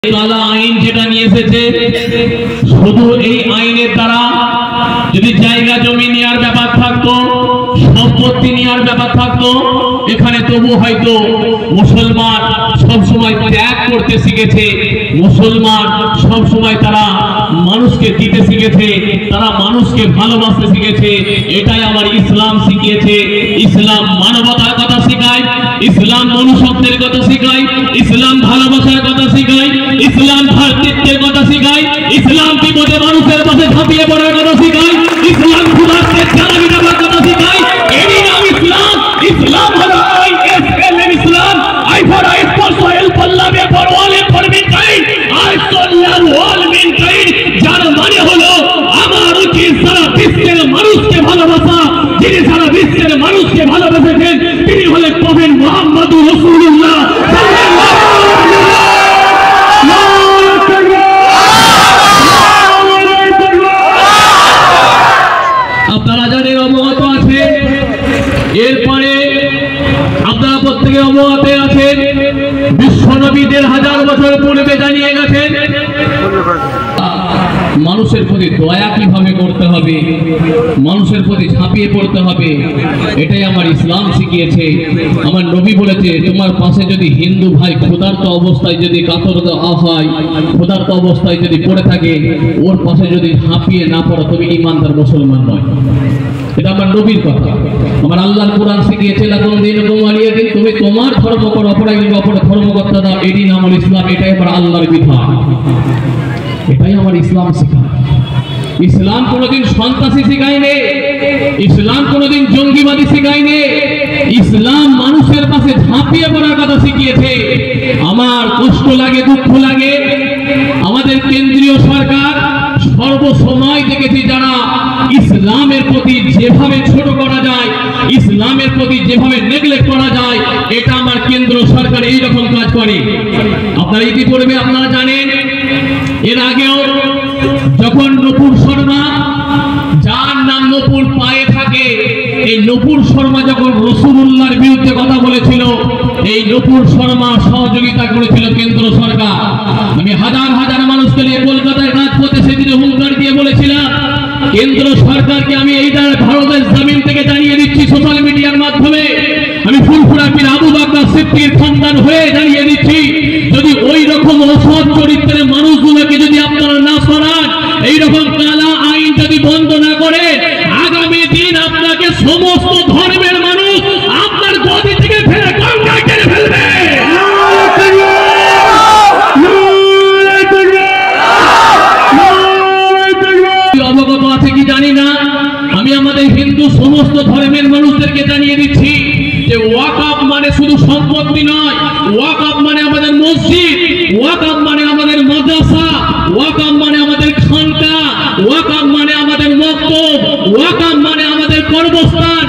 কালা আইন যেটা নিয়ে এসেছে, শুধু এই আইনের দ্বারা যদি জায়গা জমি নেওয়ার ব্যাপার থাকতো, সম্পত্তি নেওয়ার ব্যাপার থাকতো, এখানে তবু হয়তো মুসলমান সবসময় ত্যাগ করতে শিখেছে, মুসলমান সবসময় তারা মানুষকে দিতে শিখেছে, তারা মানুষকে ভালোবাসতে শিখেছে। এটাই আমার ইসলাম শিখিয়েছে। ইসলাম মানবতার কথা শেখায়, ইসলাম মনুষ্যত্বের কথা শেখায়, ইসলাম ভালোবাসার কথা শেখায়, ইসলাম ভাতৃত্বের কথা শেখায়, ইসলাম বিপদে মানুষের পাশে ঝাঁপিয়ে পড়ার কথা শেখায়, ইসলাম ক্ষুধার্তের জ্বালানি দেওয়ার কথা শেখায়। এরই নাম ইসলাম। ইসলাম হলো ইসলাম। I for I for help Allah for all for mankind. I sold all mankind. যার মানে হলো আমার উচিত সারা বিশ্বের মানুষকে ভালোবাসা। যিনি সারা বিশ্বের মানুষকে ভালোবেসেছেন তিনি হলেন প্রফেট মুহাম্মদুর রাসূলুল্লাহ সাল্লাল্লাহু আলাইহি ওয়াসাল্লাম। আপনারা জানেন, অবগত আছে, এরপরে আপনারা প্রত্যেকে অবগত আছেন, বিশ্বনবী ১৫০০ বছর পূর্বে জানিয়ে গেছেন মানুষের প্রতি দয়া কিভাবে করতে হবে, মানুষের প্রতি ঝাঁপিয়ে পড়তে হবে। এটাই আমার ইসলাম শিখিয়েছে। আমার নবী বলেছে, তোমার পাশে যদি হিন্দু ভাই ক্ষুধার্ত অবস্থায় যদি কাতর হয়, ক্ষুধার্ত অবস্থায় যদি পড়ে থাকে, ওর পাশে যদি ঝাঁপিয়ে না পড়ো তুমি ঈমানদার মুসলমান নয়। এটা আমার নবীর কথা। আমার আল্লাহর কোরআন শিখিয়েছে, লাকুম দীনুকুম ওয়ালিয়া দিন, তুমি তোমার ধর্ম করো, অপরাধীকে অপর ধর্মকর্তা দাও। এটাই আমার ইসলাম, এটাই আমার আল্লাহর বিধান, এটাই আমার ইসলাম শেখায়। ইসলাম কোনোদিন সন্ত্রাসী শেখায়নি, ইসলাম কোনোদিন জঙ্গিবাদী শেখায়নি। ইসলাম মানুষের পাশে ঝাঁপিয়ে পড়ার কথা শিখিয়েছে। আমার কষ্ট লাগে, দুঃখ লাগে, আমাদের কেন্দ্রীয় সরকার সর্বসময় দেখেছি যারা ইসলামের প্রতি যেভাবে ছোট করা যায়, ইসলামের প্রতি যেভাবে নেগলেক্ট করা যায়, এটা আমার কেন্দ্র সরকার এইরকম কাজ করে। আপনারা ইতিপূর্বে আপনারা জানেন, এর আগেও যখন নূপুর শর্মা, যার নাম নূপুর পায়ে থাকে, এই নূপুর শর্মা যখন রাসূলুল্লাহর বিরুদ্ধে কথা বলেছিল, এই নূপুর শর্মা সহযোগিতা করেছিল কেন্দ্র সরকার। আমি হাজার হাজার মানুষকে নিয়ে কলকাতায় রাজপথে সেদিনে হুঙ্কার দিয়ে বলেছিলাম, কেন্দ্র সরকারকে আমি এই ভারতের জমিন থেকে জানিয়ে দিচ্ছি, সোশ্যাল মিডিয়ার মাধ্যমে আমি ফুরফুরা পীর আবু বকর সিদ্দিকীর সন্তান হয়ে জানিয়ে দিচ্ছি, যদি ওই রকম অসৎ চরিত্রের মানুষগুলোকে যদি আপনারা না সরান, এইরকম কালা আইন যদি বন্ধ না করে, আগামী দিন আপনাকে সমস্ত ধর্মের মানুষ আপনার গদি থেকে ফেলে গঙ্গায় টেনে ফেলবে। অবগত আছে কি জানি না, আমি আমাদের হিন্দু সমস্ত ধর্মের মানুষদেরকে জানিয়ে দিচ্ছি যে ওয়াকফ মানে শুধু সম্পত্তি নয়, ওয়াকফ মানে আমাদের মসজিদ, ওয়াকফ মানে আমাদের মাদ্রাসা, ওয়াকফ মানে আমাদের খানকা, ওয়াকফ মানে আমাদের মক্তব, ওয়াকফ মানে আমাদের কর্মস্থান।